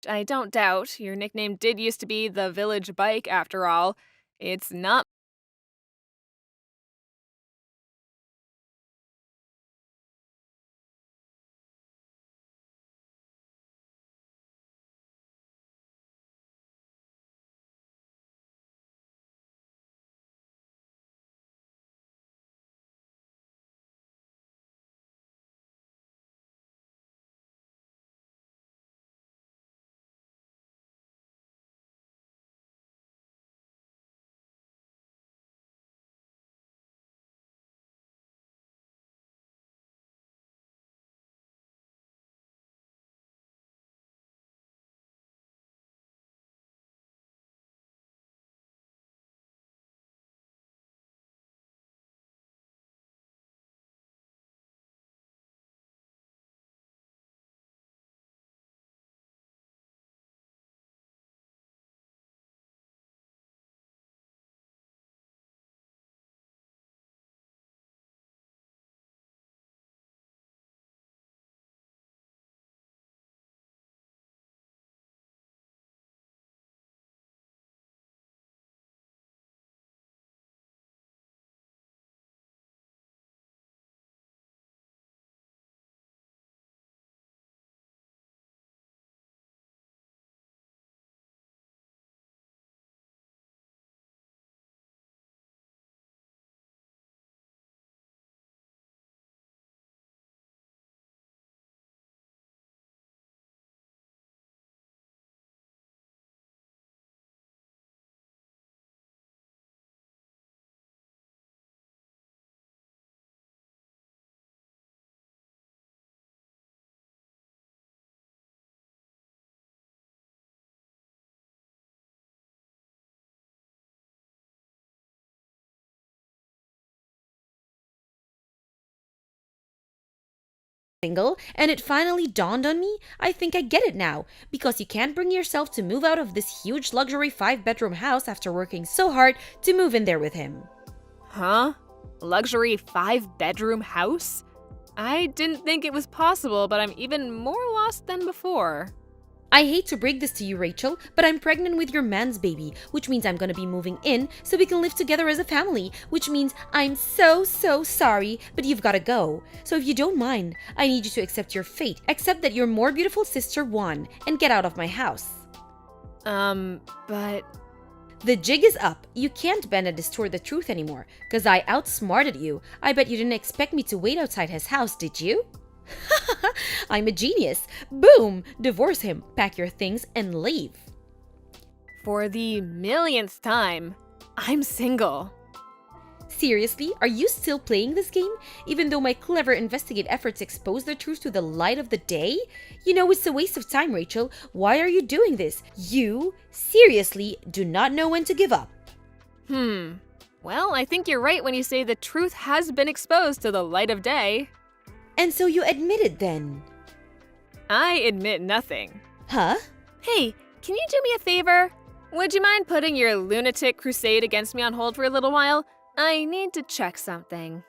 I don't doubt your nickname did used to be the Village Bike after all. It's not Single, and it finally dawned on me, I think I get it now. Because you can't bring yourself to move out of this huge luxury 5 bedroom house after working so hard to move in there with him. Huh? Luxury 5 bedroom house? I didn't think it was possible, but I'm even more lost than before. I hate to break this to you, Rachel, but I'm pregnant with your man's baby, which means I'm gonna be moving in so we can live together as a family, which means I'm so sorry, but you've gotta go. So if you don't mind, I need you to accept your fate, accept that your more beautiful sister won, and get out of my house. But The jig is up. You can't bend and distort the truth anymore, cause I outsmarted you. I bet you didn't expect me to wait outside his house, did you? I'm a genius. Boom! Divorce him, pack your things, and leave. for the millionth time, I'm single. Seriously, are you still playing this game? Even though my clever investigate efforts expose the truth to the light of the day? You know it's a waste of time, Rachel. Why are you doing this? You, seriously, do not know when to give up. Well, I think you're right when you say the truth has been exposed to the light of day. And so you admit it then. I admit nothing. Huh? Hey, can you do me a favor? Would you mind putting your lunatic crusade against me on hold for a little while? I need to check something.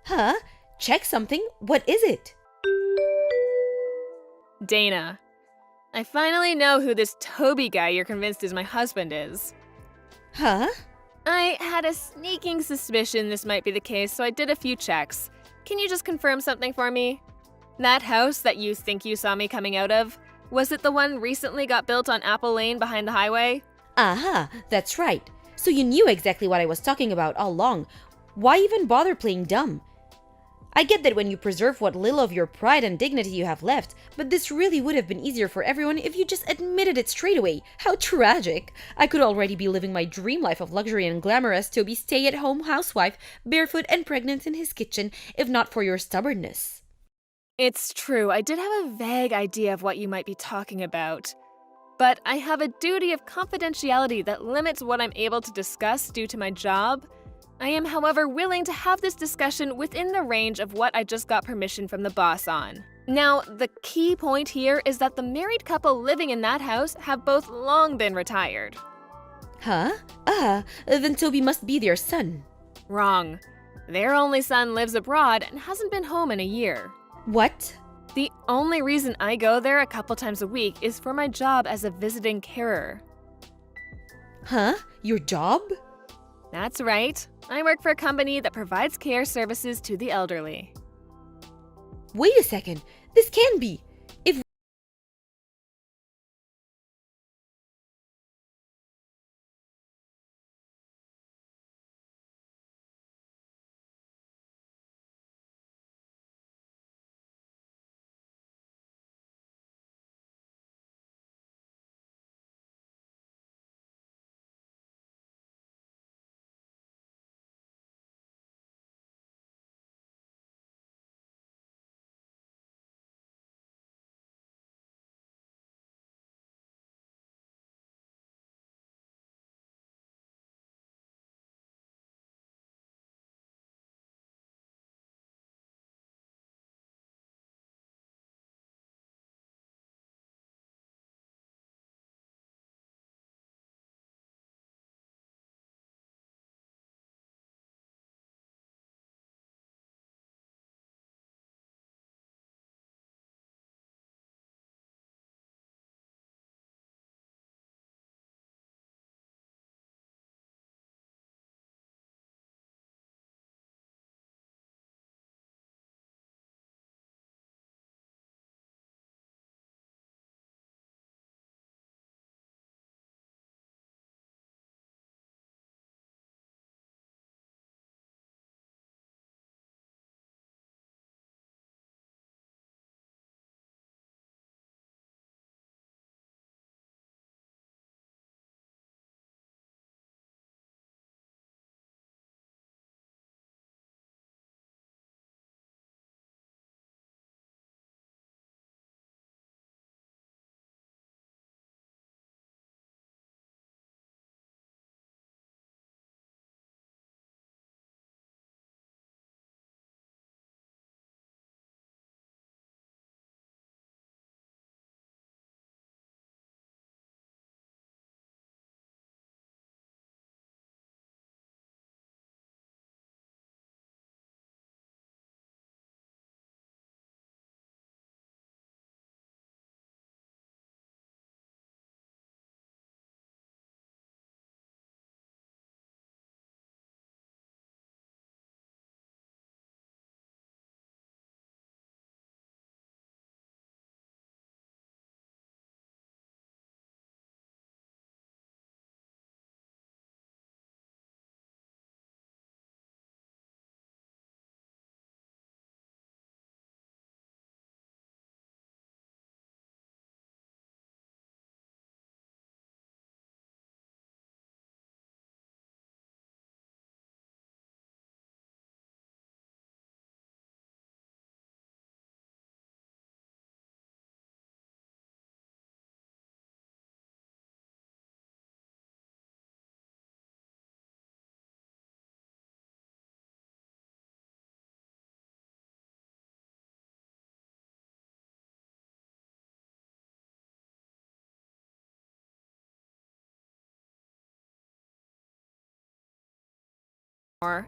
Huh? Check something? What is it? Dana, I finally know who this Toby guy you're convinced is my husband is. Huh? I had a sneaking suspicion this might be the case, so I did a few checks. Can you just confirm something for me? That house that you think you saw me coming out of, was it the one recently got built on Apple Lane behind the highway? Aha, that's right. So you knew exactly what I was talking about all along. Why even bother playing dumb? I get that when you preserve what little of your pride and dignity you have left, but this really would have been easier for everyone if you just admitted it straight away. How tragic! I could already be living my dream life of luxury and glamour as Toby's stay-at-home housewife, barefoot and pregnant in his kitchen, if not for your stubbornness. It's true, I did have a vague idea of what you might be talking about. But I have a duty of confidentiality that limits what I'm able to discuss due to my job. I am, however, willing to have this discussion within the range of what I just got permission from the boss on. Now, the key point here is that the married couple living in that house have both long been retired. Huh? Then Toby must be their son. Wrong. Their only son lives abroad and hasn't been home in a year. What? The only reason I go there a couple times a week is for my job as a visiting carer. Huh? Your job? That's right. I work for a company that provides care services to the elderly. Wait a second. This can be. If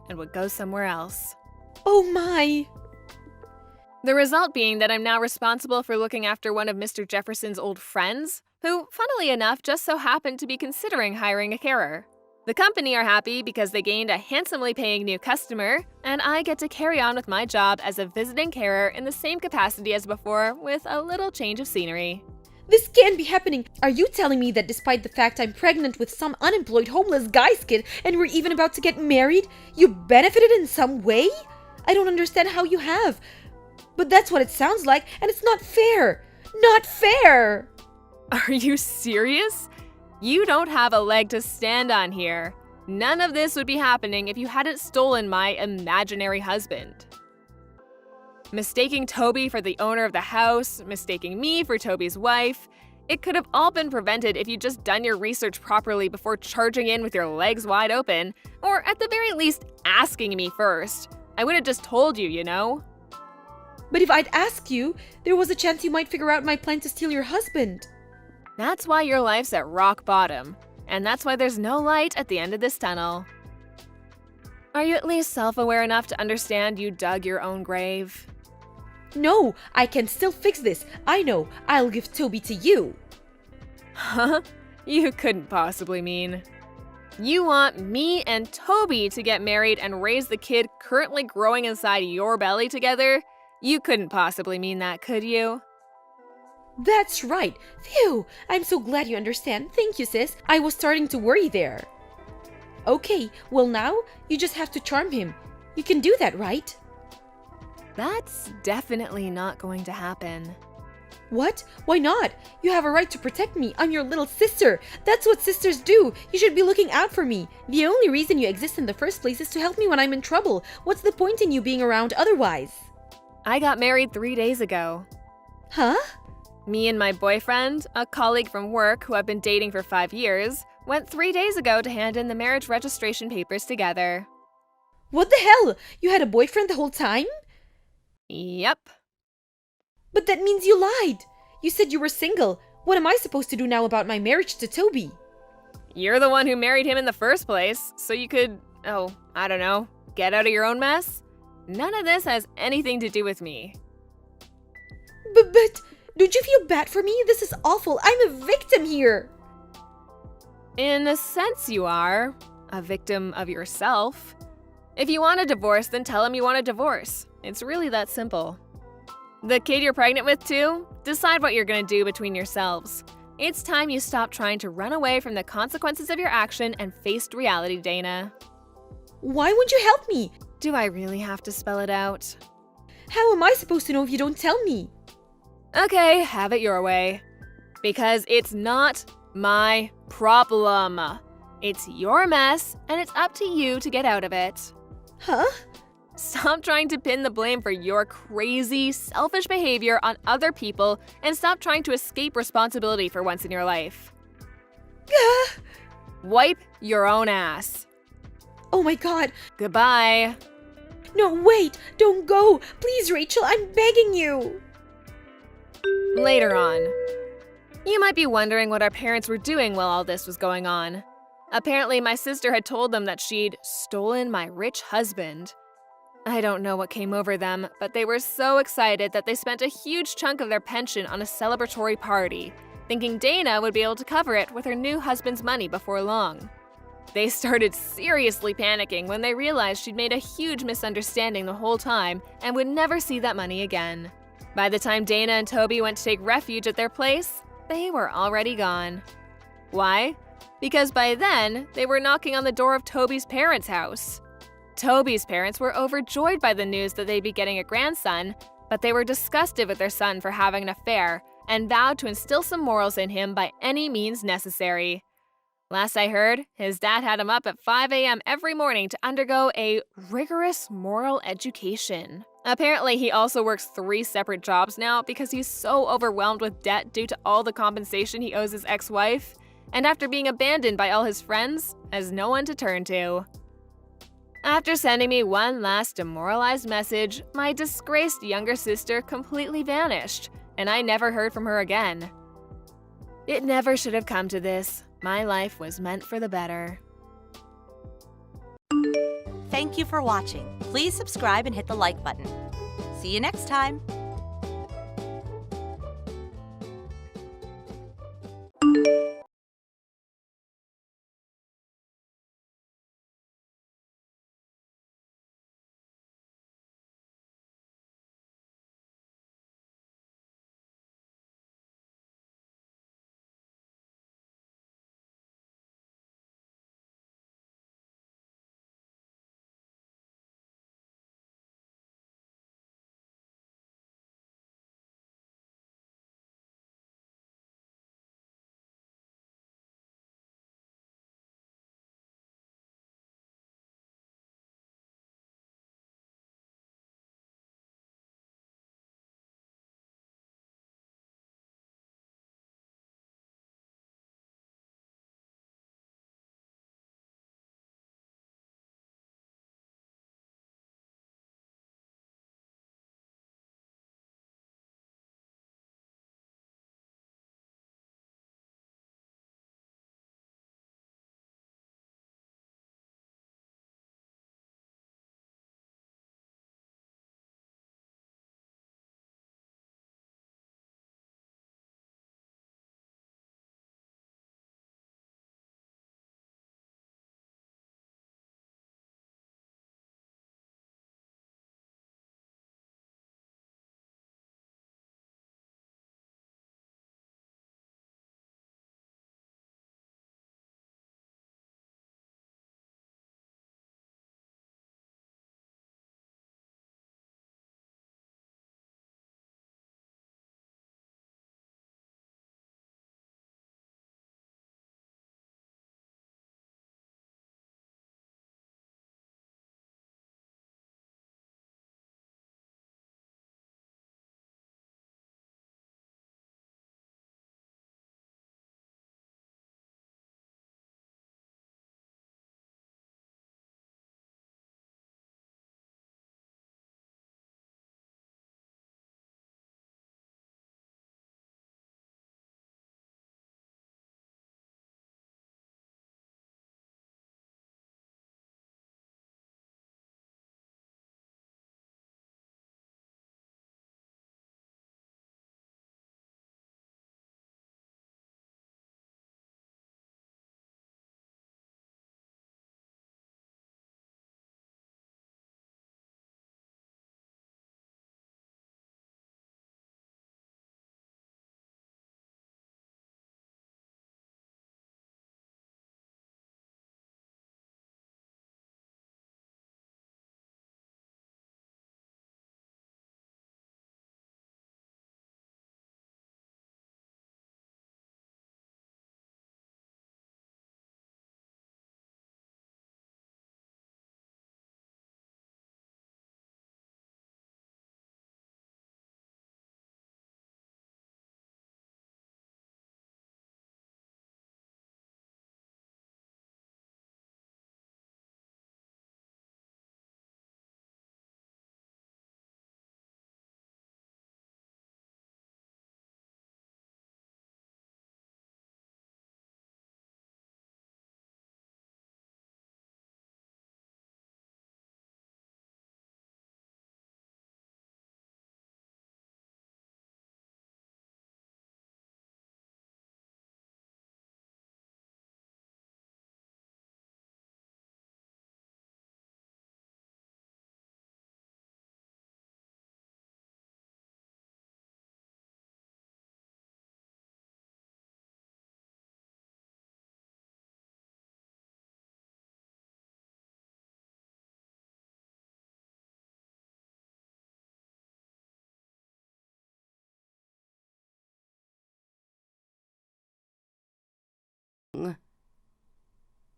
And would go somewhere else. oh my! The result being that I'm now responsible for looking after one of Mr. Jefferson's old friends, who, funnily enough, just so happened to be considering hiring a carer. The company are happy because they gained a handsomely paying new customer, and I get to carry on with my job as a visiting carer in the same capacity as before, with a little change of scenery. This can't be happening. Are you telling me that despite the fact I'm pregnant with some unemployed homeless guy's kid and we're even about to get married, you benefited in some way? I don't understand how you have. But that's what it sounds like, and it's not fair. Not fair! Are you serious? You don't have a leg to stand on here. None of this would be happening if you hadn't stolen my imaginary husband. Mistaking Toby for the owner of the house, mistaking me for Toby's wife, it could have all been prevented if you'd just done your research properly before charging in with your legs wide open, or at the very least, asking me first. I would have just told you, you know? But if I'd asked you, there was a chance you might figure out my plan to steal your husband. That's why your life's at rock bottom, and that's why there's no light at the end of this tunnel. Are you at least self-aware enough to understand you dug your own grave? No, I can still fix this. I know. I'll give Toby to you. Huh? You couldn't possibly mean. You want me and Toby to get married and raise the kid currently growing inside your belly together? You couldn't possibly mean that, could you? That's right. Phew, I'm so glad you understand. Thank you, sis. I was starting to worry there. Okay, well now, you just have to charm him. You can do that, right? That's definitely not going to happen. What? Why not? You have a right to protect me. I'm your little sister. That's what sisters do. You should be looking out for me. The only reason you exist in the first place is to help me when I'm in trouble. What's the point in you being around otherwise? I got married 3 days ago. Huh? Me and my boyfriend, a colleague from work who I've been dating for 5 years, went 3 days ago to hand in the marriage registration papers together. What the hell? You had a boyfriend the whole time? Yep. But that means you lied. You said you were single. What am I supposed to do now about my marriage to Toby? You're the one who married him in the first place, so you could, I don't know, get out of your own mess? None of this has anything to do with me. But don't you feel bad for me? This is awful. I'm a victim here. In a sense, you are a victim of yourself. If you want a divorce, then tell him you want a divorce. It's really that simple. The kid you're pregnant with, too? Decide what you're going to do between yourselves. It's time you stop trying to run away from the consequences of your action and faced reality, Dana. Why won't you help me? Do I really have to spell it out? How am I supposed to know if you don't tell me? Okay, have it your way. Because it's not my problem. It's your mess, and it's up to you to get out of it. Huh? Stop trying to pin the blame for your crazy, selfish behavior on other people and stop trying to escape responsibility for once in your life. Wipe your own ass. Oh my god. Goodbye. No, wait. Don't go. Please, Rachel, I'm begging you. Later on. You might be wondering what our parents were doing while all this was going on. Apparently, my sister had told them that she'd stolen my rich husband. I don't know what came over them, but they were so excited that they spent a huge chunk of their pension on a celebratory party, thinking Dana would be able to cover it with her new husband's money before long. They started seriously panicking when they realized she'd made a huge misunderstanding the whole time and would never see that money again. By the time Dana and Toby went to take refuge at their place, they were already gone. Why? Because by then, they were knocking on the door of Toby's parents' house. Toby's parents were overjoyed by the news that they'd be getting a grandson, but they were disgusted with their son for having an affair and vowed to instill some morals in him by any means necessary. Last I heard, his dad had him up at 5 a.m. every morning to undergo a rigorous moral education. Apparently, he also works 3 separate jobs now because he's so overwhelmed with debt due to all the compensation he owes his ex-wife, and after being abandoned by all his friends, has no one to turn to. After sending me one last demoralized message, my disgraced younger sister completely vanished, and I never heard from her again. It never should have come to this. My life was meant for the better. Thank you for watching. Please subscribe and hit the like button. See you next time.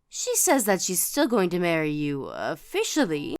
She says that she's still going to marry you officially.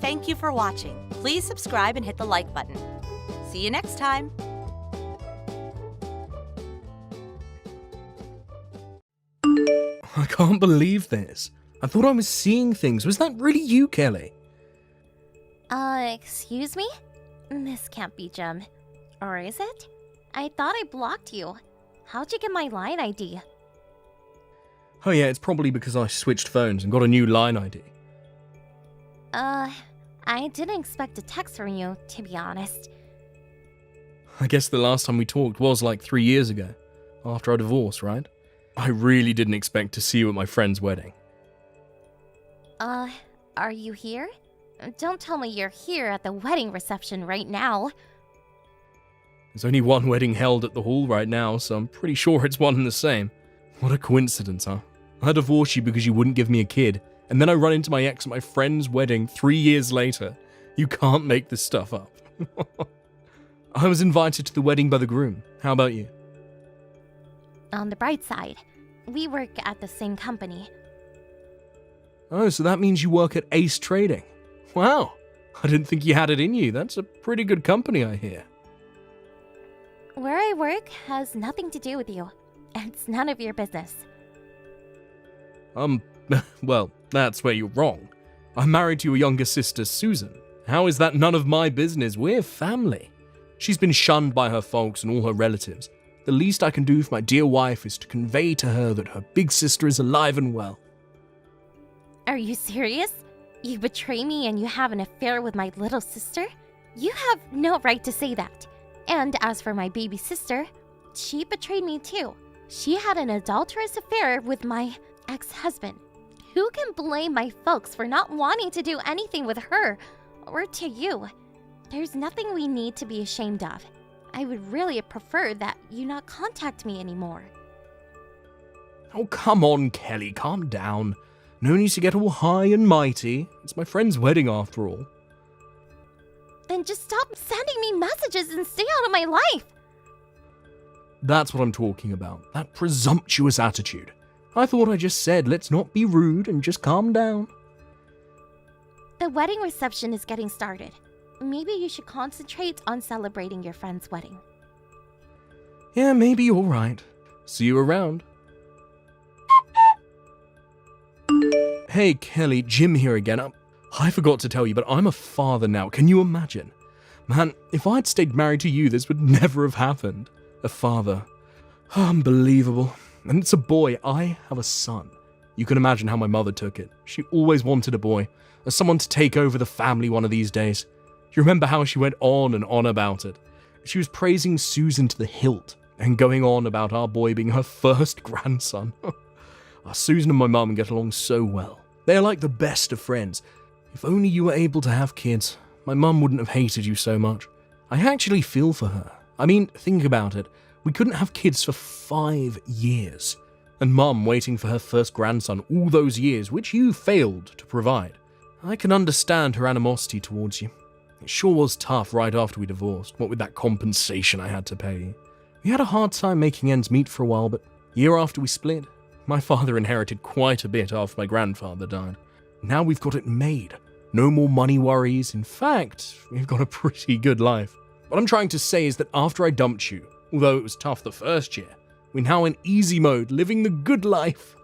Thank you for watching. Please subscribe and hit the like button. See you next time. I can't believe this. I thought I was seeing things. Was that really you, Kelly? Excuse me? This can't be Jem. Or is it? I thought I blocked you. How'd you get my line ID? Oh yeah, it's probably because I switched phones and got a new line ID. I didn't expect a text from you, to be honest. I guess the last time we talked was like 3 years ago, after our divorce, right? I really didn't expect to see you at my friend's wedding. Are you here? Don't tell me you're here at the wedding reception right now. There's only one wedding held at the hall right now, so I'm pretty sure it's one and the same. What a coincidence, huh? I divorced you because you wouldn't give me a kid, and then I run into my ex at my friend's wedding 3 years later. You can't make this stuff up. I was invited to the wedding by the groom. How about you? On the bright side, we work at the same company. Oh, so that means you work at Ace Trading. Wow, I didn't think you had it in you. That's a pretty good company, I hear. Where I work has nothing to do with you. It's none of your business. Well, that's where you're wrong. I'm married to your younger sister, Susan. How is that none of my business? We're family. She's been shunned by her folks and all her relatives. The least I can do for my dear wife is to convey to her that her big sister is alive and well. Are you serious? You betray me and you have an affair with my little sister? You have no right to say that. And as for my baby sister, she betrayed me too. She had an adulterous affair with my ex-husband. Who can blame my folks for not wanting to do anything with her or to you? There's nothing we need to be ashamed of. I would really prefer that you not contact me anymore. Oh, come on, Kelly, calm down. No need to get all high and mighty. It's my friend's wedding after all. Then just stop sending me messages and stay out of my life. That's what I'm talking about. That presumptuous attitude. I thought I just said let's not be rude and just calm down. The wedding reception is getting started. Maybe you should concentrate on celebrating your friend's wedding. Yeah, maybe you're right. See you around. Hey, Kelly, Jim here again. I forgot to tell you, but I'm a father now. Can you imagine? Man, if I'd stayed married to you, this would never have happened. A father. Unbelievable. And it's a boy. I have a son. You can imagine how my mother took it. She always wanted a boy, as someone to take over the family one of these days. You remember how she went on and on about it? She was praising Susan to the hilt and going on about our boy being her first grandson. Susan and my mum get along so well. They're like the best of friends. If only you were able to have kids, my mum wouldn't have hated you so much. I actually feel for her. I mean, think about it. We couldn't have kids for 5 years. And mum waiting for her first grandson all those years, which you failed to provide. I can understand her animosity towards you. It sure was tough right after we divorced, what with that compensation I had to pay you. We had a hard time making ends meet for a while, but year after we split, my father inherited quite a bit after my grandfather died. Now we've got it made. No more money worries. In fact, we've got a pretty good life. What I'm trying to say is that after I dumped you, although it was tough the first year, we're now in easy mode, living the good life.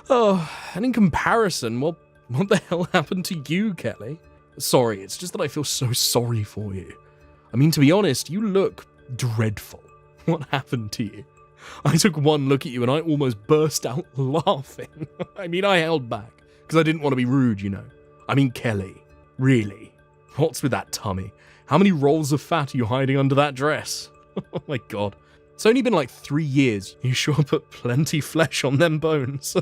Oh, and in comparison, well, what the hell happened to you, Kelly? Sorry, it's just that I feel so sorry for you. I mean, to be honest, you look dreadful. What happened to you? I took one look at you and I almost burst out laughing. I mean, I held back, because I didn't want to be rude, you know. I mean, Kelly, really? What's with that tummy? How many rolls of fat are you hiding under that dress? Oh my god. It's only been like 3 years. You sure put plenty flesh on them bones.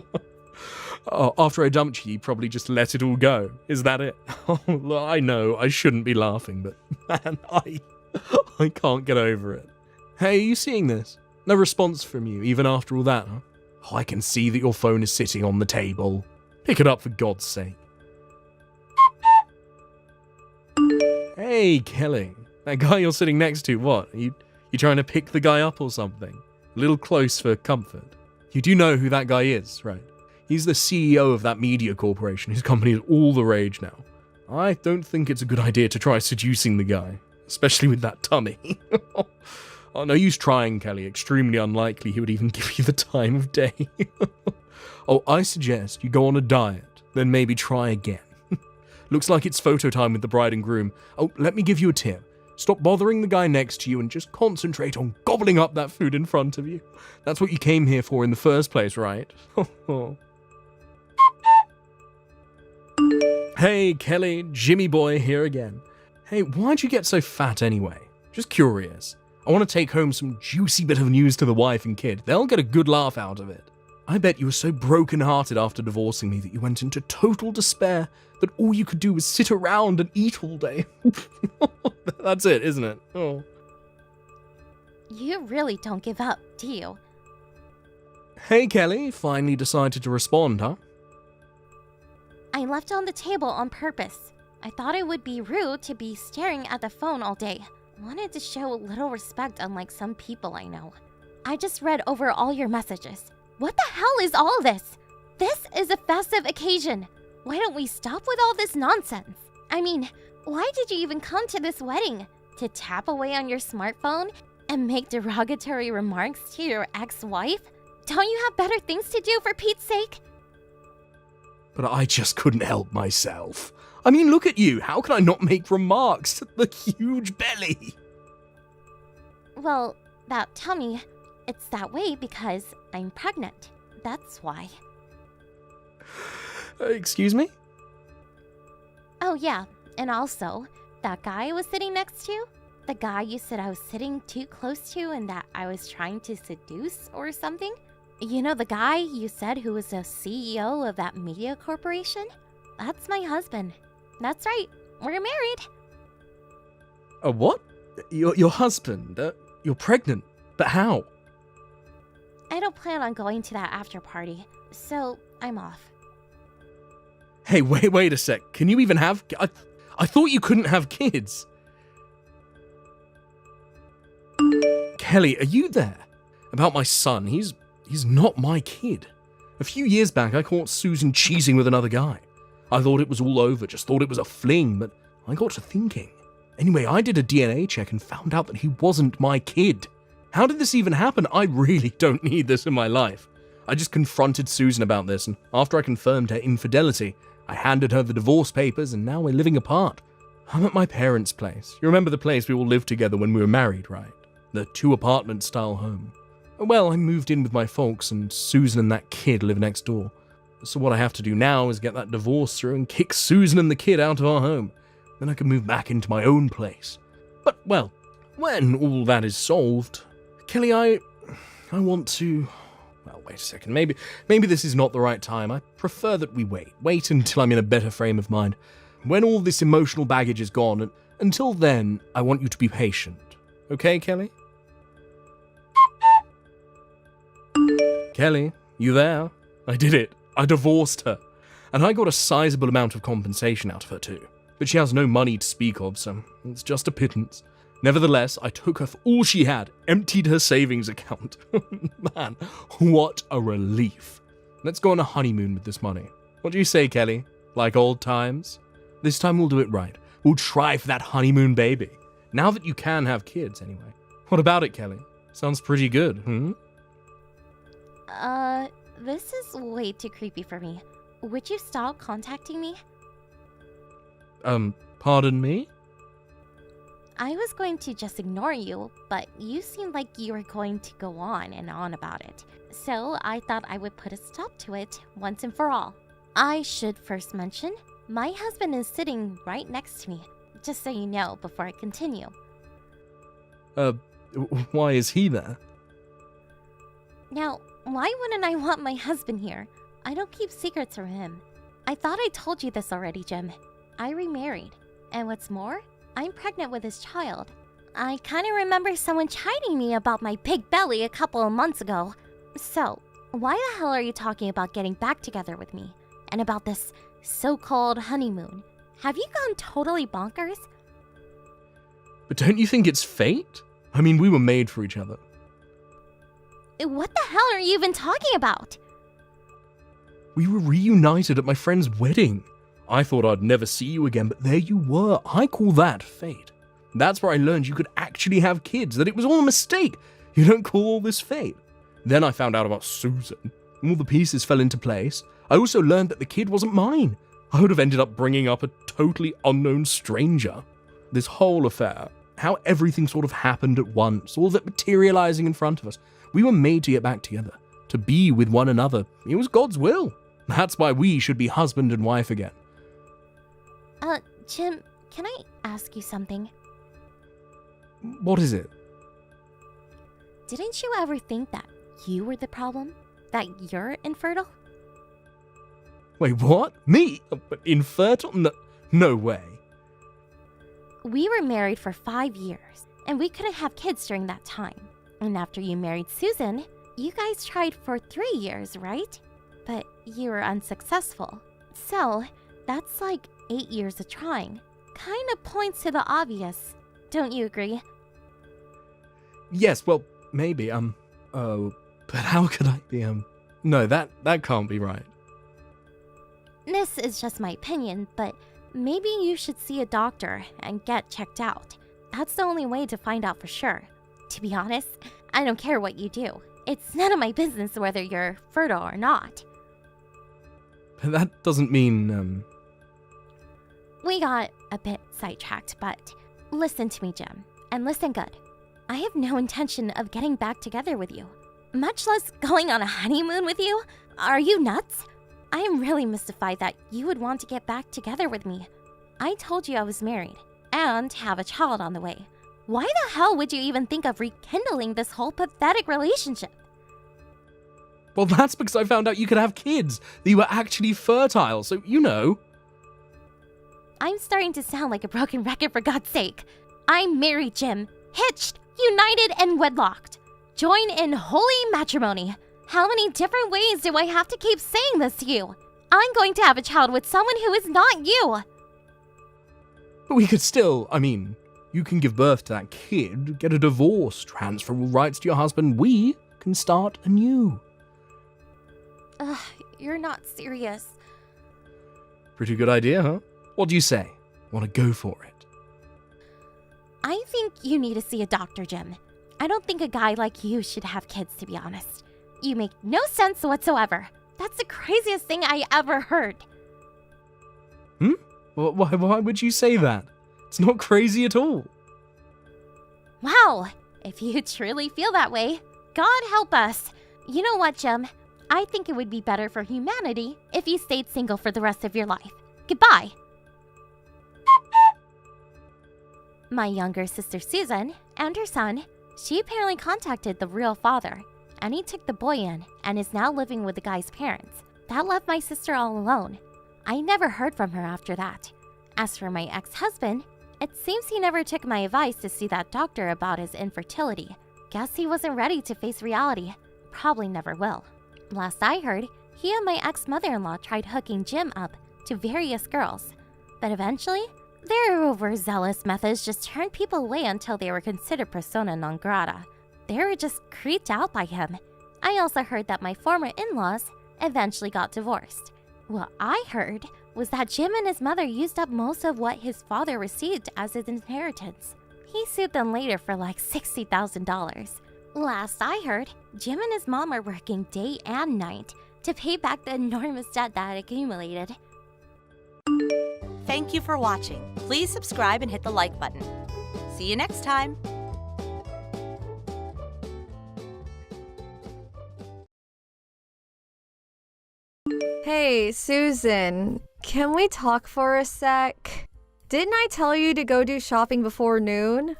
Oh, after I dumped you, you probably just let it all go. Is that it? Oh, I know, I shouldn't be laughing, but man, I can't get over it. Hey, are you seeing this? No response from you, even after all that, huh? Oh, I can see that your phone is sitting on the table. Pick it up for God's sake. Hey, Kelly. That guy you're sitting next to, what? You trying to pick the guy up or something? A little close for comfort. You do know who that guy is, right? He's the CEO of that media corporation. His company is all the rage now. I don't think it's a good idea to try seducing the guy, especially with that tummy. Oh, no use trying, Kelly. Extremely unlikely he would even give you the time of day. Oh, I suggest you go on a diet, then maybe try again. Looks like it's photo time with the bride and groom. Oh, let me give you a tip. Stop bothering the guy next to you and just concentrate on gobbling up that food in front of you. That's what you came here for in the first place, right? Hey, Kelly, Jimmy boy here again. Hey, why'd you get so fat anyway? Just curious. I want to take home some juicy bit of news to the wife and kid. They'll get a good laugh out of it. I bet you were so broken-hearted after divorcing me that you went into total despair that all you could do was sit around and eat all day. That's it, isn't it? Oh. You really don't give up, do you? Hey, Kelly, finally decided to respond, huh? I left it on the table on purpose. I thought it would be rude to be staring at the phone all day. Wanted to show a little respect, unlike some people I know. I just read over all your messages. What the hell is all this? This is a festive occasion. Why don't we stop with all this nonsense? I mean, why did you even come to this wedding? To tap away on your smartphone and make derogatory remarks to your ex-wife? Don't you have better things to do, for Pete's sake? But I just couldn't help myself. I mean, look at you. How can I not make remarks? The huge belly. Well, that tummy, it's that way because I'm pregnant. That's why. Excuse me? Oh yeah, and also, that guy I was sitting next to? The guy you said I was sitting too close to and that I was trying to seduce or something? You know the guy you said who was the CEO of that media corporation? That's my husband. That's right, we're married. What? Your husband? You're pregnant? But how? I don't plan on going to that after party, so I'm off. Hey, wait a sec. Can you even have... I thought you couldn't have kids. Kelly, are you there? About my son, he's not my kid. A few years back, I caught Susan cheating with another guy. I thought it was all over, just thought it was a fling, but I got to thinking. Anyway, I did a DNA check and found out that he wasn't my kid. How did this even happen? I really don't need this in my life. I just confronted Susan about this, and after I confirmed her infidelity, I handed her the divorce papers, and now we're living apart. I'm at my parents' place. You remember the place we all lived together when we were married, right? The 2-apartment style home. Well, I moved in with my folks, and Susan and that kid live next door. So what I have to do now is get that divorce through and kick Susan and the kid out of our home. Then I can move back into my own place. But, well, when all that is solved, Kelly, I want to... Well, wait a second. Maybe this is not the right time. I prefer that we wait. Wait until I'm in a better frame of mind. When all this emotional baggage is gone, and until then, I want you to be patient. Okay, Kelly? Kelly, you there? I did it. I divorced her. And I got a sizable amount of compensation out of her too. But she has no money to speak of, so it's just a pittance. Nevertheless, I took her for all she had, emptied her savings account. Man, what a relief. Let's go on a honeymoon with this money. What do you say, Kelly? Like old times? This time we'll do it right. We'll try for that honeymoon baby. Now that you can have kids, anyway. What about it, Kelly? Sounds pretty good, hmm? This is way too creepy for me. Would you stop contacting me? Pardon me? I was going to just ignore you, but you seemed like you were going to go on and on about it. So I thought I would put a stop to it once and for all. I should first mention, my husband is sitting right next to me, just so you know before I continue. Why is he there? Now, why wouldn't I want my husband here? I don't keep secrets from him. I thought I told you this already, Jim. I remarried. And what's more, I'm pregnant with his child. I kind of remember someone chiding me about my big belly a couple of months ago. So, why the hell are you talking about getting back together with me? And about this so-called honeymoon? Have you gone totally bonkers? But don't you think it's fate? I mean, we were made for each other. What the hell are you even talking about? We were reunited at my friend's wedding. I thought I'd never see you again, but there you were. I call that fate. That's where I learned you could actually have kids, that it was all a mistake. You don't call all this fate. Then I found out about Susan. All the pieces fell into place. I also learned that the kid wasn't mine. I would have ended up bringing up a totally unknown stranger. This whole affair, how everything sort of happened at once, all of it materializing in front of us. We were made to get back together, to be with one another. It was God's will. That's why we should be husband and wife again. Jim, can I ask you something? What is it? Didn't you ever think that you were the problem? That you're infertile? Wait, what? Me? Infertile? No way. We were married for 5 years, and we couldn't have kids during that time. And after you married Susan, you guys tried for 3 years, right? But you were unsuccessful. So, that's like 8 years of trying. Kind of points to the obvious. Don't you agree? Yes, well, maybe, but how could I be, no, that can't be right. This is just my opinion, but maybe you should see a doctor and get checked out. That's the only way to find out for sure. To be honest, I don't care what you do. It's none of my business whether you're fertile or not. But that doesn't mean, We got a bit sidetracked, but listen to me, Jim, and listen good. I have no intention of getting back together with you, much less going on a honeymoon with you. Are you nuts? I am really mystified that you would want to get back together with me. I told you I was married and have a child on the way. Why the hell would you even think of rekindling this whole pathetic relationship? well, that's because I found out you could have kids, that you were actually fertile, so, you know. I'm starting to sound like a broken record, for God's sake. I'm married, Jim. Hitched, united, and wedlocked. Join in holy matrimony. How many different ways do I have to keep saying this to you? I'm going to have a child with someone who is not you. But we could still, you can give birth to that kid, get a divorce, transfer all rights to your husband. We can start anew. Ugh, you're not serious. Pretty good idea, huh? What do you say? Want to go for it? I think you need to see a doctor, Jim. I don't think a guy like you should have kids, to be honest. You make no sense whatsoever. That's the craziest thing I ever heard. Why would you say that? It's not crazy at all. Wow, if you truly feel that way, God help us. You know what, Jim? I think it would be better for humanity if you stayed single for the rest of your life. Goodbye. My younger sister Susan and her son, she apparently contacted the real father, and he took the boy in and is now living with the guy's parents. That left my sister all alone. I never heard from her after that. As for my ex-husband, it seems he never took my advice to see that doctor about his infertility. Guess he wasn't ready to face reality. Probably never will. Last I heard, he and my ex-mother-in-law tried hooking Jim up to various girls, but eventually, their overzealous methods just turned people away until they were considered persona non grata. They were just creeped out by him. I also heard that my former in-laws eventually got divorced. What I heard was that Jim and his mother used up most of what his father received as his inheritance. He sued them later for like $60,000. Last I heard, Jim and his mom are working day and night to pay back the enormous debt that had accumulated. Thank you for watching. Please subscribe and hit the like button. See you next time. Hey, Susan, can we talk for a sec? Didn't I tell you to go do shopping before noon?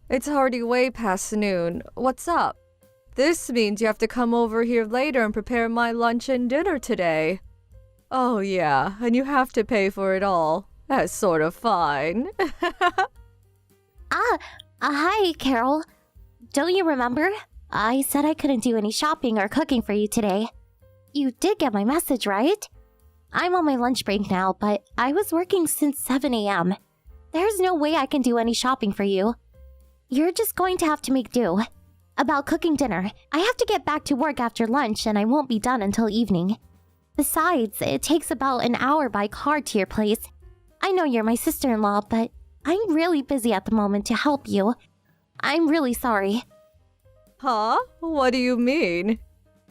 It's already way past noon. What's up? This means you have to come over here later and prepare my lunch and dinner today. Oh yeah, and you have to pay for it all. That's sort of fine. Hi, Carol. Don't you remember? I said I couldn't do any shopping or cooking for you today. You did get my message, right? I'm on my lunch break now, but I was working since 7 a.m. There's no way I can do any shopping for you. You're just going to have to make do. About cooking dinner, I have to get back to work after lunch and I won't be done until evening. Besides, it takes about an hour by car to your place. I know you're my sister-in-law, but I'm really busy at the moment to help you. I'm really sorry. Huh? What do you mean?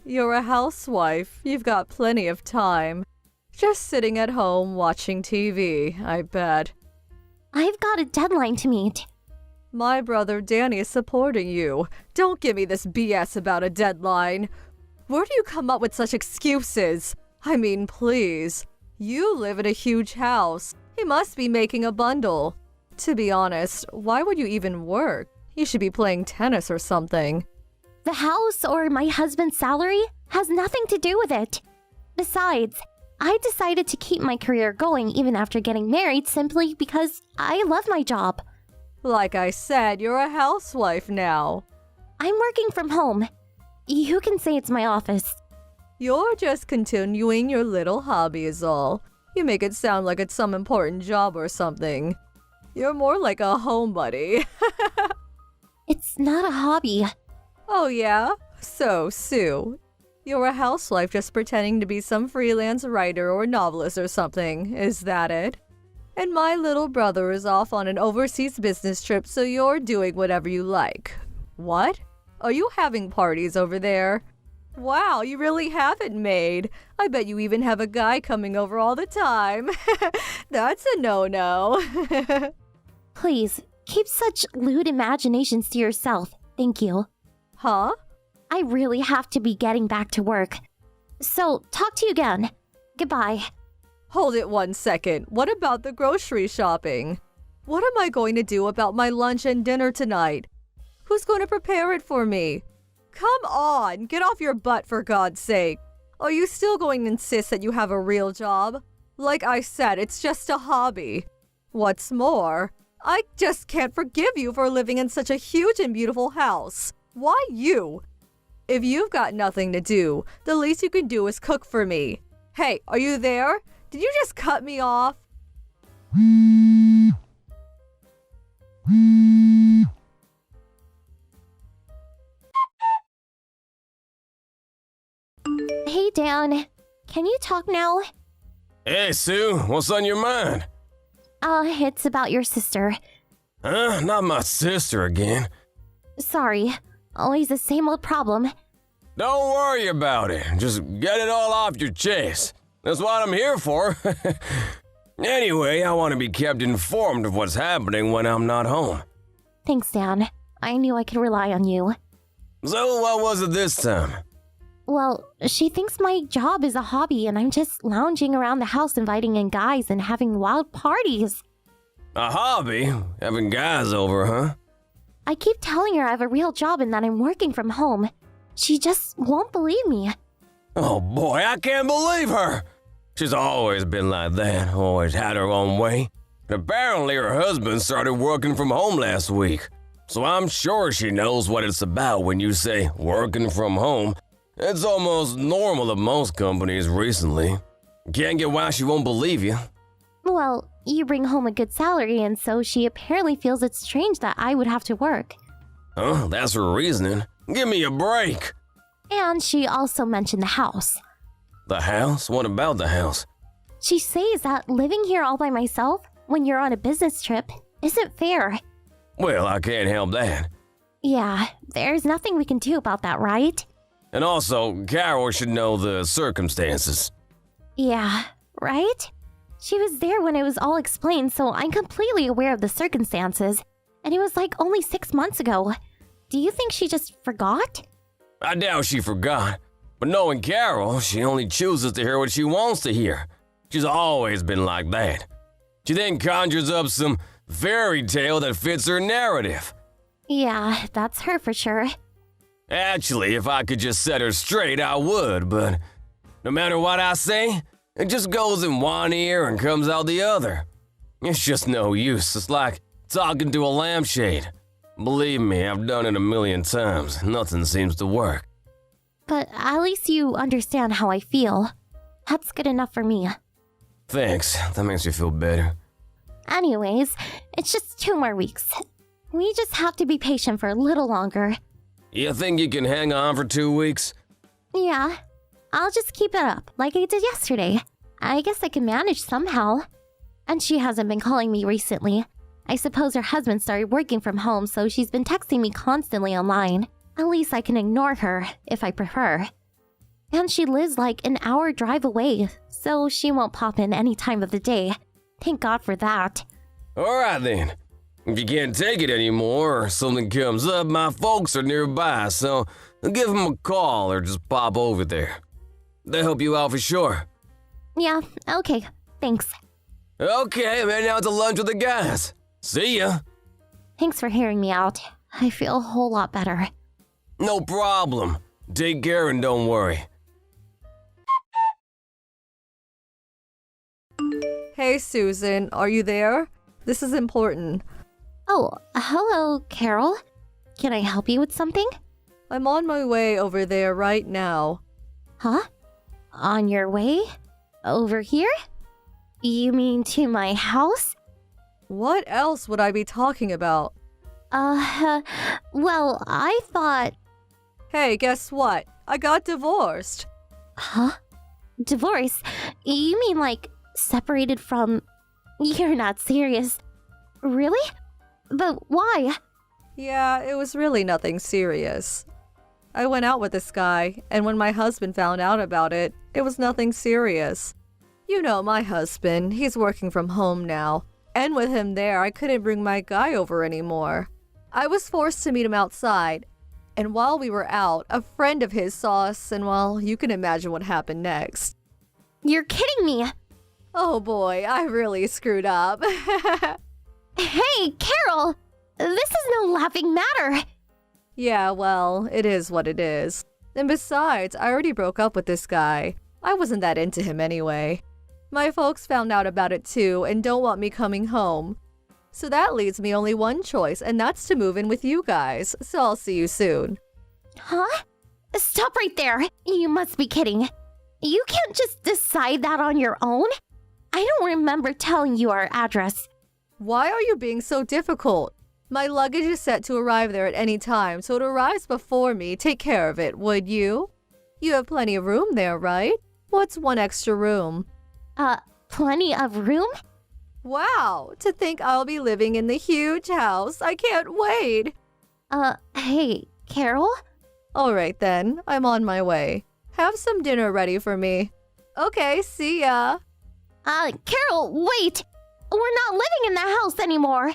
You're a housewife. You've got plenty of time. Just sitting at home watching TV, I bet. I've got a deadline to meet. My brother Danny is supporting you. Don't give me this BS about a deadline. Where do you come up with such excuses? I mean, please. You live in a huge house. He must be making a bundle. To be honest, why would you even work? You should be playing tennis or something. The house or my husband's salary has nothing to do with it. Besides, I decided to keep my career going even after getting married simply because I love my job. Like I said, you're a housewife now. I'm working from home. You can say it's my office. You're just continuing your little hobby is all. You make it sound like it's some important job or something. You're more like a homebody. It's not a hobby. Oh yeah? So, Sue, you're a housewife just pretending to be some freelance writer or novelist or something, is that it? And my little brother is off on an overseas business trip, so you're doing whatever you like. What? Are you having parties over there? Wow, you really have it made. I bet you even have a guy coming over all the time. That's a no-no. Please, keep such lewd imaginations to yourself. Thank you. Huh? I really have to be getting back to work. So, talk to you again. Goodbye. Hold it 1 second. What about the grocery shopping? What am I going to do about my lunch and dinner tonight? Who's going to prepare it for me? Come on, get off your butt for God's sake. Are you still going to insist that you have a real job? Like I said, it's just a hobby. What's more, I just can't forgive you for living in such a huge and beautiful house. Why you? If you've got nothing to do, the least you can do is cook for me. Hey, are you there? Did you just cut me off? Hey, Dan. Can you talk now? Hey, Sue, what's on your mind? It's about your sister. Huh? Not my sister again. Sorry. Always the same old problem. Don't worry about it. Just get it all off your chest. That's what I'm here for. Anyway, I want to be kept informed of what's happening when I'm not home. Thanks, Dan. I knew I could rely on you. So, what was it this time? Well, she thinks my job is a hobby and I'm just lounging around the house inviting in guys and having wild parties. A hobby? Having guys over, huh? I keep telling her I have a real job and that I'm working from home. She just won't believe me. Oh boy, I can't believe her! She's always been like that, always had her own way. Apparently her husband started working from home last week. So I'm sure she knows what it's about when you say working from home. It's almost normal at most companies recently. Can't get why she won't believe you. Well, you bring home a good salary and so she apparently feels it's strange that I would have to work. Huh? That's her reasoning. Give me a break. And she also mentioned the house. The house? What about the house? She says that living here all by myself when you're on a business trip isn't fair. Well, I can't help that. Yeah, there's nothing we can do about that, right? And also, Carol should know the circumstances. Yeah, right? She was there when it was all explained, so I'm completely aware of the circumstances. And it was like only 6 months ago. Do you think she just forgot? I doubt she forgot. But knowing Carol, she only chooses to hear what she wants to hear. She's always been like that. She then conjures up some fairy tale that fits her narrative. Yeah, that's her for sure. Actually, if I could just set her straight, I would, but no matter what I say, it just goes in one ear and comes out the other. It's just no use. It's like talking to a lampshade. Believe me, I've done it a million times. Nothing seems to work. But at least you understand how I feel. That's good enough for me. Thanks. That makes me feel better. Anyways, it's just 2 more weeks. We just have to be patient for a little longer. You think you can hang on for 2 weeks? Yeah. I'll just keep it up like I did yesterday. I guess I can manage somehow. And she hasn't been calling me recently. I suppose her husband started working from home, so she's been texting me constantly online. At least I can ignore her if I prefer. And she lives like an hour drive away, so she won't pop in any time of the day. Thank God for that. Alright then. If you can't take it anymore or something comes up, my folks are nearby, so give them a call or just pop over there. They'll help you out for sure. Yeah, okay, thanks. Okay, I'm heading out to lunch with the guys. See ya. Thanks for hearing me out. I feel a whole lot better. No problem. Take care and don't worry. Hey, Susan, are you there? This is important. Oh, hello, Carol. Can I help you with something? I'm on my way over there right now. Huh? On your way? Over here? You mean to my house? What else would I be talking about? Well, I thought... Hey, guess what? I got divorced. Huh? Divorce? You mean like separated from... You're not serious. Really? But why? Yeah, it was really nothing serious. I went out with this guy, and when my husband found out about it, it was nothing serious. You know my husband, he's working from home now. And with him there, I couldn't bring my guy over anymore. I was forced to meet him outside. And while we were out, a friend of his saw us, and well, you can imagine what happened next. You're kidding me! Oh boy, I really screwed up. Hey, Carol! This is no laughing matter! Yeah, well, it is what it is. And besides, I already broke up with this guy. I wasn't that into him anyway. My folks found out about it too and don't want me coming home. So that leaves me only one choice, and that's to move in with you guys. So I'll see you soon. Huh? Stop right there! You must be kidding. You can't just decide that on your own. I don't remember telling you our address. Why are you being so difficult? My luggage is set to arrive there at any time, so it arrives before me. Take care of it, would you? You have plenty of room there, right? What's one extra room? Plenty of room? Wow, to think I'll be living in the huge house. I can't wait. Hey, Carol? All right then, I'm on my way. Have some dinner ready for me. Okay, see ya. Carol, wait! We're not living in that house anymore!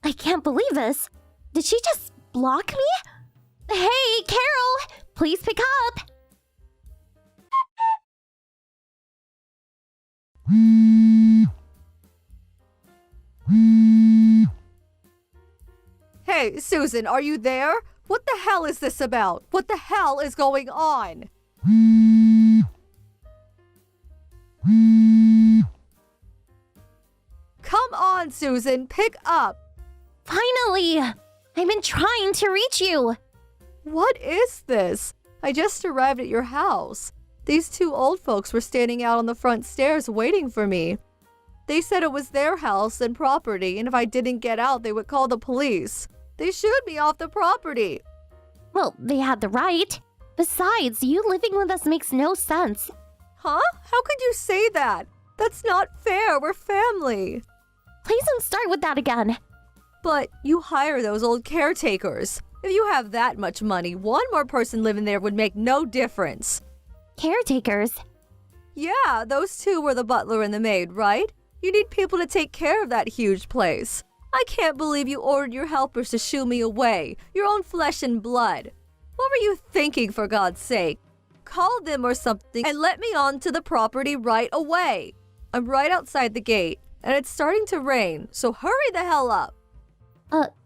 I can't believe this. Did she just block me? Hey, Carol! Please pick up! Hey, Susan, are you there? What the hell is this about? What the hell is going on? Come on, Susan, pick up. Finally! I've been trying to reach you! What is this? I just arrived at your house. These two old folks were standing out on the front stairs waiting for me. They said it was their house and property, and if I didn't get out, they would call the police. They shooed me off the property. Well, they had the right. Besides, you living with us makes no sense. Huh? How could you say that? That's not fair. We're family. Please don't start with that again. But you hire those old caretakers. If you have that much money, one more person living there would make no difference. Caretakers? Yeah, those two were the butler and the maid, right? You need people to take care of that huge place. I can't believe you ordered your helpers to shoo me away, your own flesh and blood. What were you thinking, for God's sake? Call them or something and let me onto the property right away. I'm right outside the gate, and it's starting to rain, so hurry the hell up.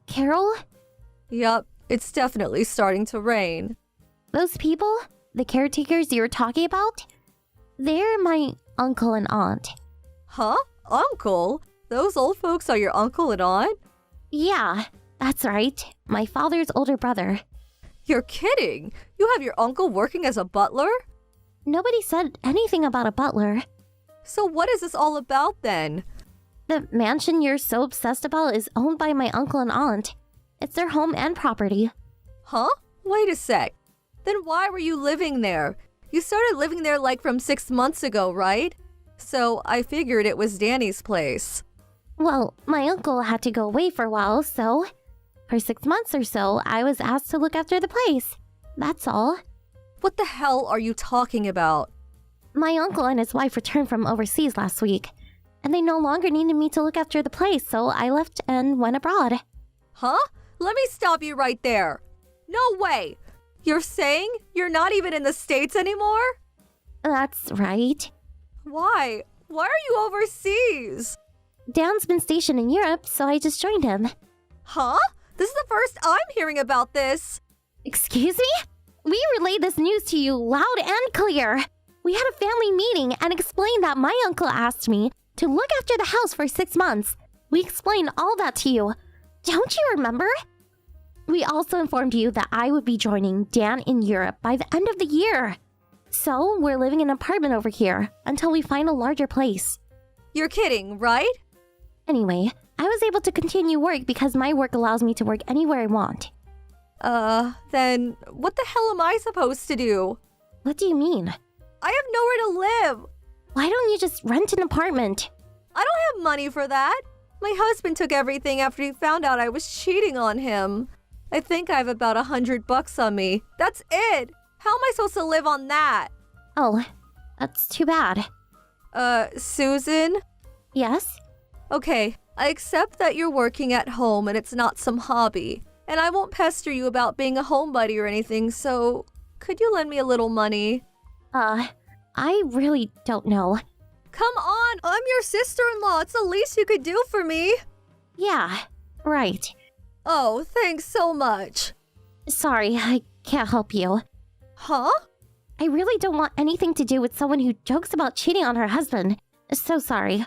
Carol? Yup, it's definitely starting to rain. Those people, the caretakers you were talking about, they're my uncle and aunt. Huh? Uncle? Those old folks are your uncle and aunt? Yeah, that's right. My father's older brother. You're kidding! You have your uncle working as a butler? Nobody said anything about a butler. So what is this all about then? The mansion you're so obsessed about is owned by my uncle and aunt. It's their home and property. Huh? Wait a sec. Then why were you living there? You started living there like from 6 months ago, right? So I figured it was Danny's place. Well, my uncle had to go away for a while, so for 6 months or so, I was asked to look after the place. That's all. What the hell are you talking about? My uncle and his wife returned from overseas last week, and they no longer needed me to look after the place, so I left and went abroad. Huh? Let me stop you right there. No way! You're saying you're not even in the States anymore? That's right. Why? Why are you overseas? Dan's been stationed in Europe, so I just joined him. Huh? This is the first I'm hearing about this. Excuse me? We relayed this news to you loud and clear. We had a family meeting and explained that my uncle asked me to look after the house for 6 months. We explained all that to you. Don't you remember? We also informed you that I would be joining Dan in Europe by the end of the year. So, we're living in an apartment over here until we find a larger place. You're kidding, right? Anyway, I was able to continue work because my work allows me to work anywhere I want. Then what the hell am I supposed to do? What do you mean? I have nowhere to live. Why don't you just rent an apartment? I don't have money for that. My husband took everything after he found out I was cheating on him. I think I have about $100 on me. That's it. How am I supposed to live on that? Oh, that's too bad. Susan? Yes? Okay, I accept that you're working at home and it's not some hobby. And I won't pester you about being a homebody or anything, so could you lend me a little money? I really don't know. Come on, I'm your sister-in-law. It's the least you could do for me. Yeah, right. Oh, thanks so much. Sorry, I can't help you. Huh? I really don't want anything to do with someone who jokes about cheating on her husband. So sorry.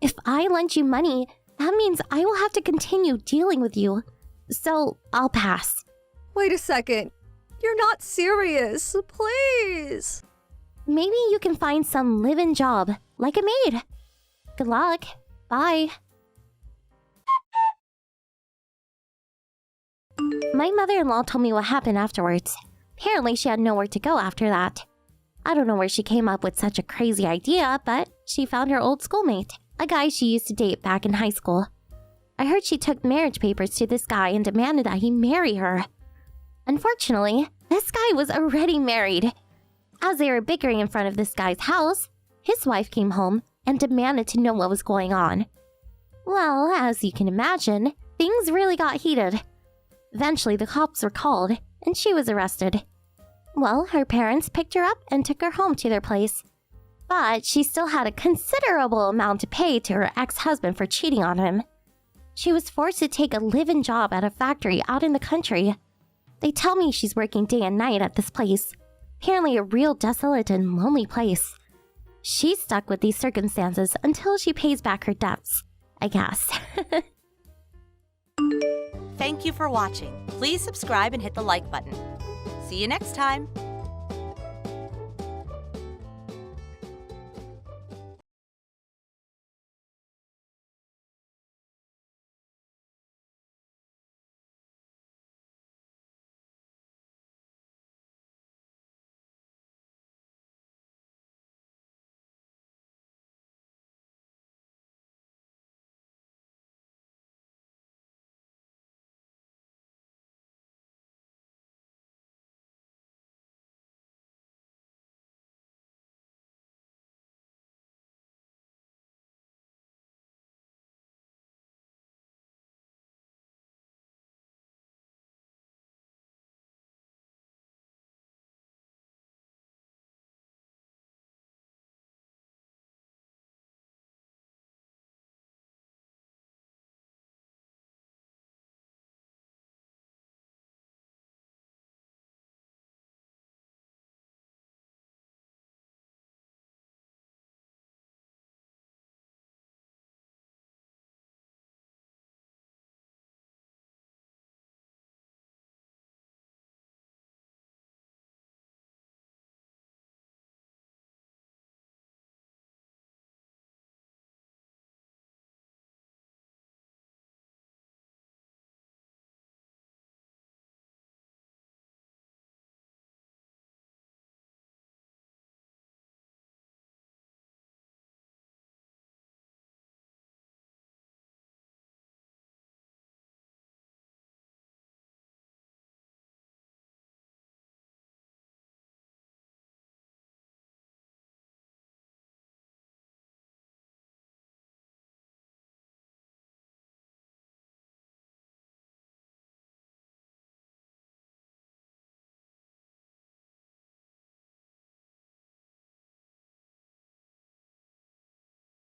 If I lend you money, that means I will have to continue dealing with you. So I'll pass. Wait a second. You're not serious. Please. Maybe you can find some live-in job, like a maid. Good luck. Bye. My mother-in-law told me what happened afterwards. Apparently, she had nowhere to go after that. I don't know where she came up with such a crazy idea, but she found her old schoolmate, a guy she used to date back in high school. I heard she took marriage papers to this guy and demanded that he marry her. Unfortunately, this guy was already married. As they were bickering in front of this guy's house, his wife came home and demanded to know what was going on. Well, as you can imagine, things really got heated. Eventually, the cops were called, and she was arrested. Well, her parents picked her up and took her home to their place. But she still had a considerable amount to pay to her ex-husband for cheating on him. She was forced to take a live-in job at a factory out in the country. They tell me she's working day and night at this place. Apparently a real desolate and lonely place. She's stuck with these circumstances until she pays back her debts, I guess. Thank you for watching. Please subscribe and hit the like button. See you next time.